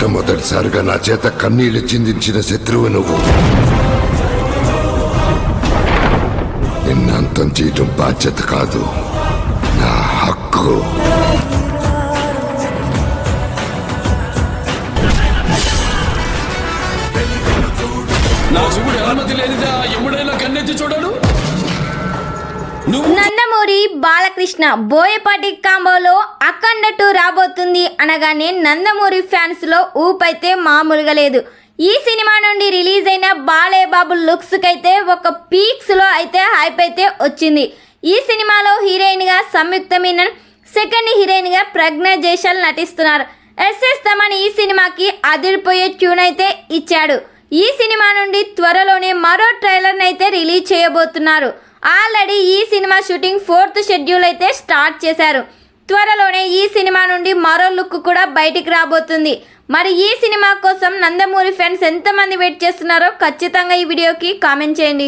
మొట్టమొదటిసారిగా నా చేత కన్నీళ్లు చిందించిన శత్రువు నువ్వు. నిన్నంతం చేయటం బాధ్యత కాదు, నా హక్కు. నా శివుడి అనుమతి లేనిదా ఎప్పుడైనా కన్నెత్తి చూడడు. నందమూరి బాలకృష్ణ బోయపాటి కాంబోలో అఖండ 2 రాబోతుంది అనగానే నందమూరి ఫ్యాన్స్ లో ఊపైతే మామూలుగా లేదు. ఈ సినిమా నుండి రిలీజ్ అయిన బాలయ్య బాబు లుక్స్ కైతే ఒక పీక్స్ లో అయితే హైప్ అయితే వచ్చింది. ఈ సినిమాలో హీరోయిన్ గా సంయుక్త మీనన్, సెకండ్ హీరోయిన్ గా ప్రజ్ఞ జైశాల్ నటిస్తున్నారు. ఎస్ఎస్ తమన్ ఈ సినిమాకి అదిరిపోయే ట్యూన్ అయితే ఇచ్చాడు. ఈ సినిమా నుండి త్వరలోనే మరో ట్రైలర్ అయితే రిలీజ్ చేయబోతున్నారు. ఆల్రెడీ ఈ సినిమా షూటింగ్ 4th షెడ్యూల్ అయితే స్టార్ట్ చేశారు. త్వరలోనే ఈ సినిమా నుండి మరో లుక్ కూడా బయటికి రాబోతుంది. మరి ఈ సినిమా కోసం నందమూరి ఫ్యాన్స్ ఎంతమంది వెయిట్ చేస్తున్నారో ఖచ్చితంగా ఈ వీడియోకి కామెంట్ చేయండి.